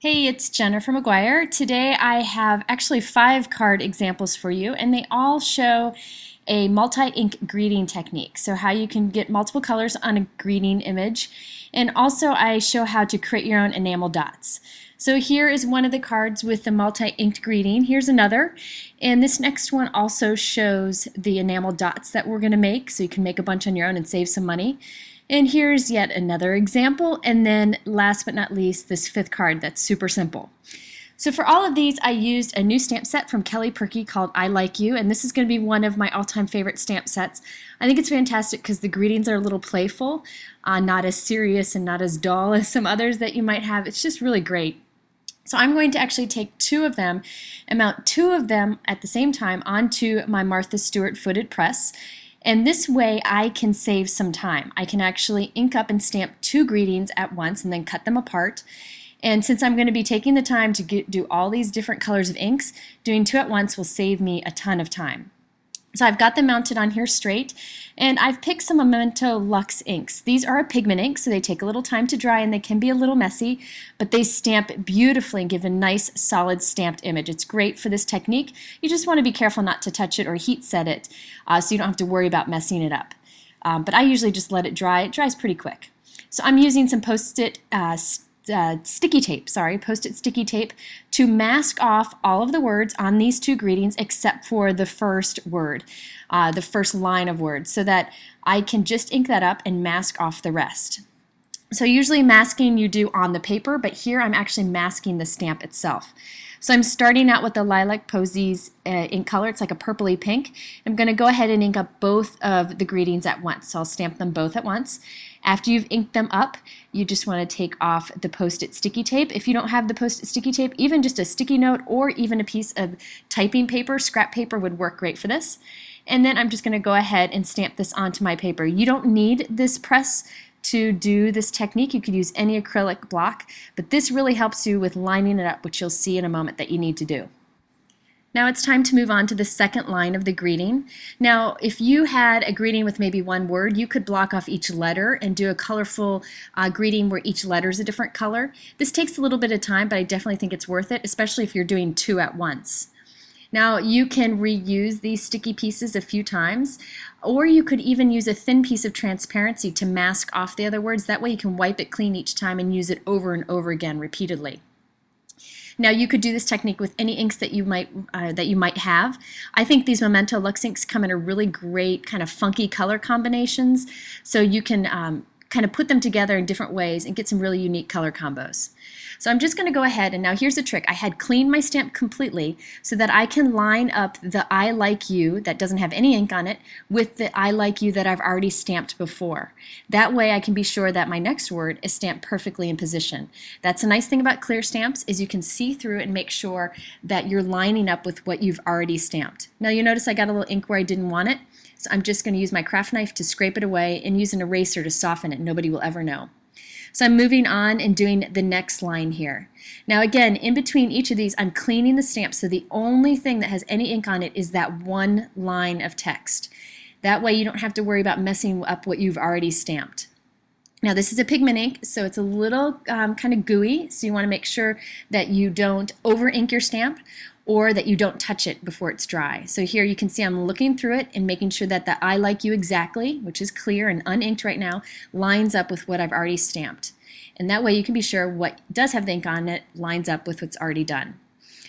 Hey, it's Jennifer McGuire. Today I have actually 5 card examples for you, and they all show a multi-ink greeting technique. So how you can get multiple colors on a greeting image. And also I show how to create your own enamel dots. So here is one of the cards with the multi-inked greeting. Here's another. And this next one also shows the enamel dots that we're going to make, so you can make a bunch on your own and save some money. And here's yet another example, and then last but not least, this 5th card that's super simple. So for all of these, I used a new stamp set from Kelly Perky called I Like You, and this is going to be one of my all-time favorite stamp sets. I think it's fantastic because the greetings are a little playful, not as serious and not as dull as some others that you might have. It's just really great. So I'm going to actually take 2 of them and mount 2 of them at the same time onto my Martha Stewart footed press. And this way I can save some time. I can actually ink up and stamp 2 greetings at once and then cut them apart. And since I'm going to be taking the time to do all these different colors of inks, doing 2 at once will save me a ton of time. So I've got them mounted on here straight, and I've picked some Memento Luxe inks. These are a pigment ink, so they take a little time to dry and they can be a little messy, but they stamp beautifully and give a nice solid stamped image. It's great for this technique. You just want to be careful not to touch it or heat set it so you don't have to worry about messing it up. But I usually just let it dry. It dries pretty quick. So I'm using some post-it sticky tape to mask off all of the words on these 2 greetings except for the first word, the first line of words, so that I can just ink that up and mask off the rest. So usually masking you do on the paper, but here I'm actually masking the stamp itself. So I'm starting out with the Lilac Posies ink color. It's like a purpley pink. I'm going to go ahead and ink up both of the greetings at once. So I'll stamp them both at once. After you've inked them up, you just want to take off the post-it sticky tape. If you don't have the post-it sticky tape, even just a sticky note or even a piece of typing paper, scrap paper would work great for this. And then I'm just going to go ahead and stamp this onto my paper. You don't need this press to do this technique. You could use any acrylic block, but this really helps you with lining it up, which you'll see in a moment that you need to do. Now it's time to move on to the second line of the greeting. Now if you had a greeting with maybe 1 word, you could block off each letter and do a colorful greeting where each letter is a different color. This takes a little bit of time, but I definitely think it's worth it, especially if you're doing 2 at once. Now you can reuse these sticky pieces a few times, or you could even use a thin piece of transparency to mask off the other words. That way you can wipe it clean each time and use it over and over again repeatedly. Now you could do this technique with any inks that you might have. I think these Memento Luxe inks come in a really great kind of funky color combinations, so you can kind of put them together in different ways and get some really unique color combos. So I'm just going to go ahead, and now here's the trick. I had cleaned my stamp completely so that I can line up the I Like You that doesn't have any ink on it with the I Like You that I've already stamped before. That way I can be sure that my next word is stamped perfectly in position. That's a nice thing about clear stamps, is you can see through it and make sure that you're lining up with what you've already stamped. Now you notice I got a little ink where I didn't want it, so I'm just going to use my craft knife to scrape it away and use an eraser to soften it. Nobody will ever know. So I'm moving on and doing the next line here. Now again, in between each of these, I'm cleaning the stamp, so the only thing that has any ink on it is that 1 line of text. That way you don't have to worry about messing up what you've already stamped. Now this is a pigment ink, so it's a little kind of gooey, so you want to make sure that you don't over ink your stamp or that you don't touch it before it's dry. So here you can see I'm looking through it and making sure that the I Like You Exactly, which is clear and uninked right now, lines up with what I've already stamped. And that way you can be sure what does have the ink on it lines up with what's already done.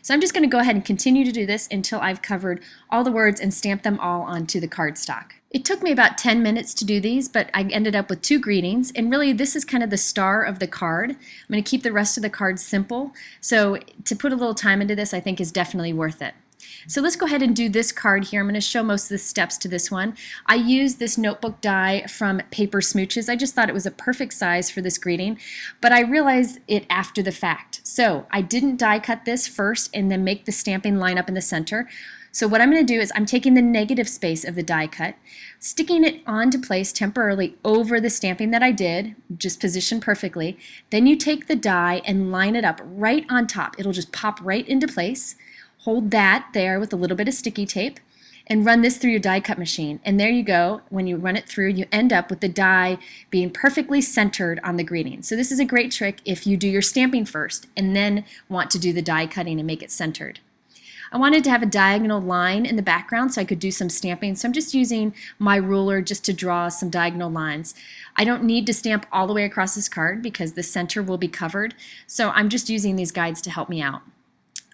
So I'm just going to go ahead and continue to do this until I've covered all the words and stamped them all onto the cardstock. It took me about 10 minutes to do these, but I ended up with 2 greetings, and really this is kind of the star of the card. I'm going to keep the rest of the card simple, so to put a little time into this I think is definitely worth it. So let's go ahead and do this card here. I'm going to show most of the steps to this one. I used this notebook die from Paper Smooches. I just thought it was a perfect size for this greeting, but I realized it after the fact. So I didn't die cut this first and then make the stamping line up in the center. So what I'm going to do is I'm taking the negative space of the die cut, sticking it onto place temporarily over the stamping that I did, just positioned perfectly. Then you take the die and line it up right on top. It'll just pop right into place. Hold that there with a little bit of sticky tape. and run this through your die cut machine. And there you go. When you run it through, you end up with the die being perfectly centered on the greeting. So this is a great trick if you do your stamping first and then want to do the die cutting and make it centered. I wanted to have a diagonal line in the background so I could do some stamping, so I'm just using my ruler just to draw some diagonal lines. I don't need to stamp all the way across this card because the center will be covered, so I'm just using these guides to help me out.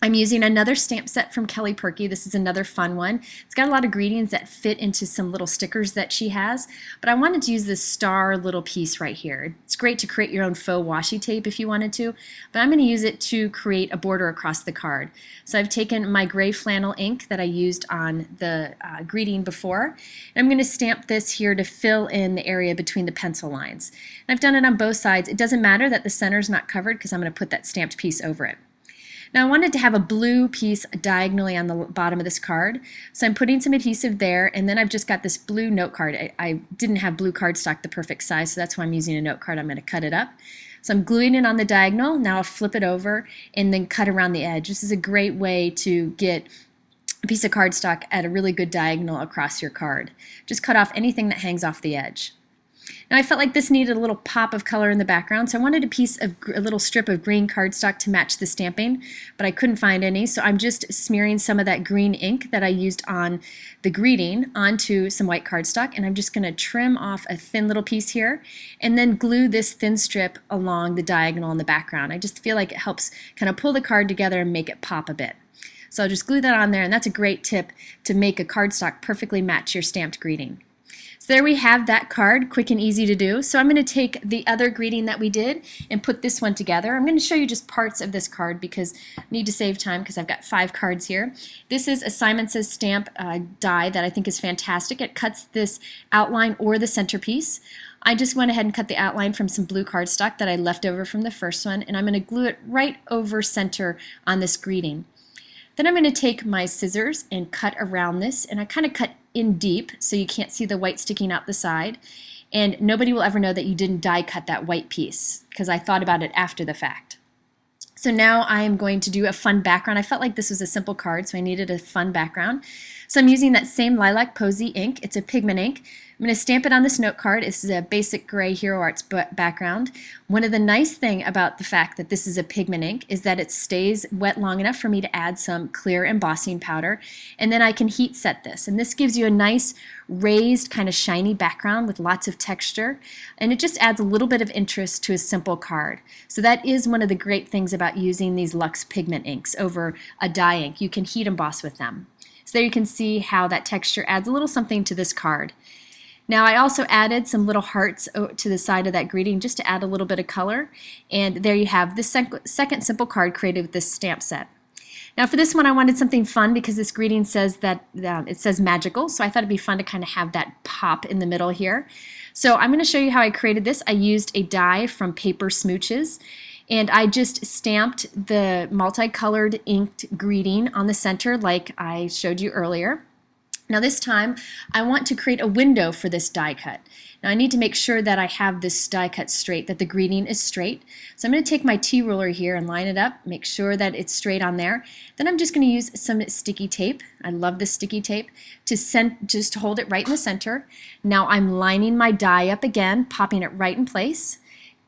I'm using another stamp set from Kelly Purkey. This is another fun one. It's got a lot of greetings that fit into some little stickers that she has, but I wanted to use this star little piece right here. It's great to create your own faux washi tape if you wanted to, but I'm going to use it to create a border across the card. So I've taken my gray flannel ink that I used on the greeting before, and I'm going to stamp this here to fill in the area between the pencil lines. And I've done it on both sides. It doesn't matter that the center is not covered because I'm going to put that stamped piece over it. Now I wanted to have a blue piece diagonally on the bottom of this card, so I'm putting some adhesive there, and then I've just got this blue note card. I didn't have blue cardstock the perfect size, so that's why I'm using a note card. I'm going to cut it up. So I'm gluing it on the diagonal. Now I'll flip it over and then cut around the edge. This is a great way to get a piece of cardstock at a really good diagonal across your card. Just cut off anything that hangs off the edge. Now I felt like this needed a little pop of color in the background, so I wanted a little strip of green cardstock to match the stamping, but I couldn't find any, so I'm just smearing some of that green ink that I used on the greeting onto some white cardstock, and I'm just going to trim off a thin little piece here and then glue this thin strip along the diagonal in the background. I just feel like it helps kind of pull the card together and make it pop a bit. So I'll just glue that on there, and that's a great tip to make a cardstock perfectly match your stamped greeting. So there we have that card, quick and easy to do. So I'm going to take the other greeting that we did and put this one together. I'm going to show you just parts of this card because I need to save time because I've got 5 cards here. This is a Simon Says stamp die that I think is fantastic. It cuts this outline or the centerpiece. I just went ahead and cut the outline from some blue cardstock that I left over from the first one, and I'm going to glue it right over center on this greeting. Then I'm going to take my scissors and cut around this, and I kind of cut in deep so you can't see the white sticking out the side, and nobody will ever know that you didn't die cut that white piece because I thought about it after the fact. So now I am going to do a fun background. I felt like this was a simple card, so I needed a fun background. So I'm using that same Lilac Posy ink. It's a pigment ink. I'm going to stamp it on this note card. This is a basic gray Hero Arts background. One of the nice thing about the fact that this is a pigment ink is that it stays wet long enough for me to add some clear embossing powder, and then I can heat set this. And this gives you a nice raised kind of shiny background with lots of texture, and it just adds a little bit of interest to a simple card. So that is one of the great things about using these Luxe pigment inks over a dye ink. You can heat emboss with them. So there you can see how that texture adds a little something to this card. Now I also added some little hearts to the side of that greeting just to add a little bit of color, and there you have the second simple card created with this stamp set. Now for this one I wanted something fun because this greeting says that it says magical, so I thought it'd be fun to kind of have that pop in the middle here. So I'm going to show you how I created this. I used a die from Paper Smooches, and I just stamped the multicolored inked greeting on the center like I showed you earlier. Now this time I want to create a window for this die cut. Now I need to make sure that I have this die cut straight, that the greeting is straight. So I'm going to take my T-ruler here and line it up, make sure that it's straight on there. Then I'm just going to use some sticky tape. I love this sticky tape just to hold it right in the center. Now I'm lining my die up again, popping it right in place,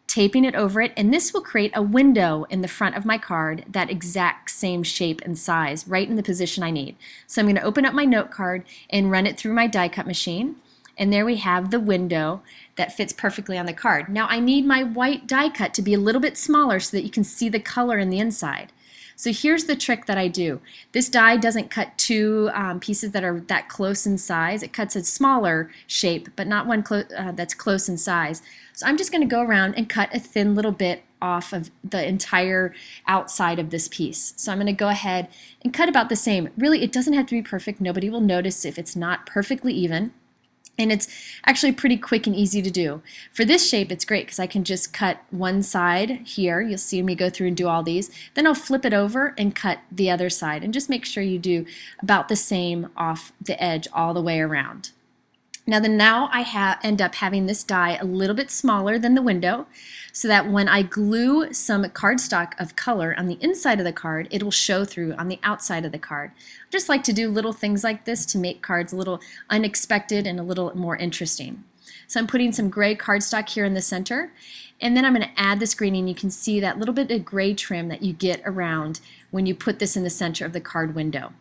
taping it over it, and this will create a window in the front of my card that exact same shape and size, right in the position I need. So I'm going to open up my note card and run it through my die cut machine, and there we have the window that fits perfectly on the card. Now I need my white die cut to be a little bit smaller so that you can see the color in the inside. So here's the trick that I do. This die doesn't cut two pieces that are that close in size. It cuts a smaller shape, but not one that's close in size. So I'm just going to go around and cut a thin little bit off of the entire outside of this piece. So I'm going to go ahead and cut about the same. Really, it doesn't have to be perfect. Nobody will notice if it's not perfectly even. And it's actually pretty quick and easy to do. For this shape, it's great because I can just cut one side here. You'll see me go through and do all these. Then I'll flip it over and cut the other side. And just make sure you do about the same off the edge all the way around. Now I end up having this die a little bit smaller than the window, so that when I glue some cardstock of color on the inside of the card, it will show through on the outside of the card. I just like to do little things like this to make cards a little unexpected and a little more interesting. So I'm putting some gray cardstock here in the center, and then I'm going to add this green, and you can see that little bit of gray trim that you get around when you put this in the center of the card window.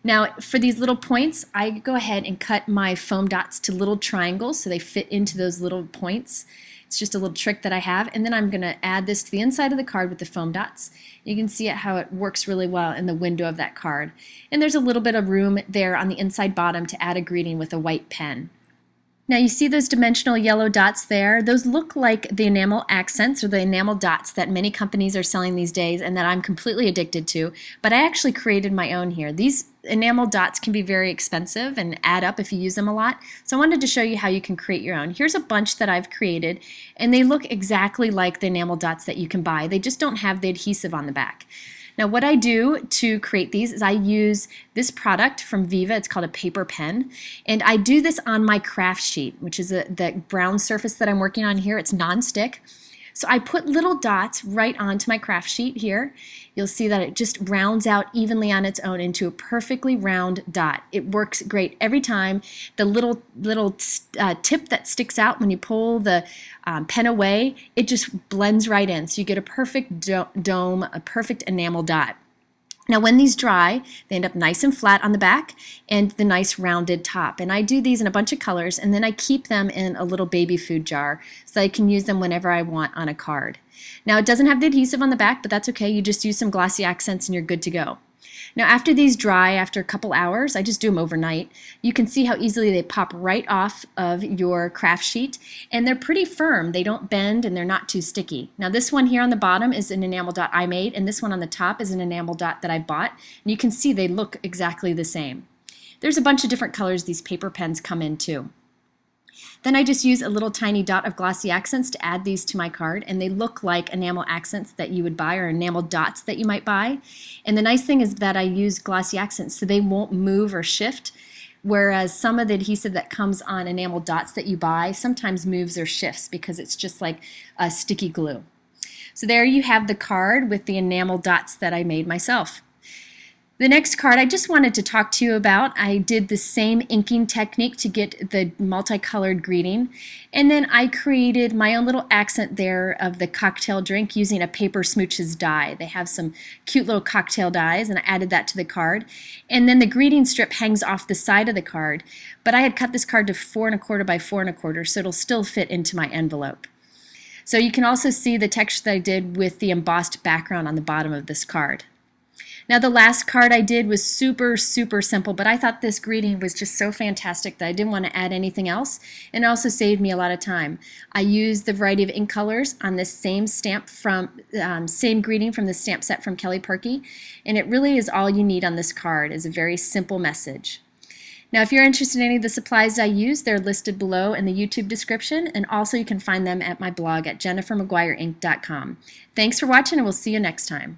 Now for these little points, I go ahead and cut my foam dots to little triangles so they fit into those little points. It's just a little trick that I have, and then I'm going to add this to the inside of the card with the foam dots. You can see how it works really well in the window of that card. And there's a little bit of room there on the inside bottom to add a greeting with a white pen. Now you see those dimensional yellow dots there? Those look like the enamel accents or the enamel dots that many companies are selling these days and that I'm completely addicted to, but I actually created my own here. These enamel dots can be very expensive and add up if you use them a lot, so I wanted to show you how you can create your own. Here's a bunch that I've created, and they look exactly like the enamel dots that you can buy. They just don't have the adhesive on the back. Now what I do to create these is I use this product from Viva. It's called a paper pen, and I do this on my craft sheet, which is the brown surface that I'm working on here. It's non-stick. So I put little dots right onto my craft sheet here. You'll see that it just rounds out evenly on its own into a perfectly round dot. It works great every time. The little tip that sticks out when you pull the pen away, it just blends right in. So you get a perfect dome, a perfect enamel dot. Now when these dry, they end up nice and flat on the back and the nice rounded top. And I do these in a bunch of colors, and then I keep them in a little baby food jar so I can use them whenever I want on a card. Now it doesn't have the adhesive on the back, but that's okay. You just use some glossy accents and you're good to go. Now after these dry, after a couple hours, I just do them overnight, you can see how easily they pop right off of your craft sheet, and they're pretty firm. They don't bend and they're not too sticky. Now this one here on the bottom is an enamel dot I made, and this one on the top is an enamel dot that I bought, and you can see they look exactly the same. There's a bunch of different colors these paper pens come in too. Then I just use a little tiny dot of glossy accents to add these to my card, and they look like enamel accents that you would buy or enamel dots that you might buy. And the nice thing is that I use glossy accents so they won't move or shift, whereas some of the adhesive that comes on enamel dots that you buy sometimes moves or shifts because it's just like a sticky glue. So there you have the card with the enamel dots that I made myself. The next card I just wanted to talk to you about. I did the same inking technique to get the multicolored greeting, and then I created my own little accent there of the cocktail drink using a paper smooches die. They have some cute little cocktail dies, and I added that to the card. And then the greeting strip hangs off the side of the card, but I had cut this card to 4 1/4 by 4 1/4, so it'll still fit into my envelope. So you can also see the texture that I did with the embossed background on the bottom of this card. Now the last card I did was super simple, but I thought this greeting was just so fantastic that I didn't want to add anything else, and it also saved me a lot of time. I used the variety of ink colors on this same stamp from same greeting from the stamp set from Kelly Purkey, and it really is all you need on this card is a very simple message. Now if you're interested in any of the supplies I use, they're listed below in the YouTube description, and also you can find them at my blog at jennifermcguireinc.com. Thanks for watching, and we'll see you next time.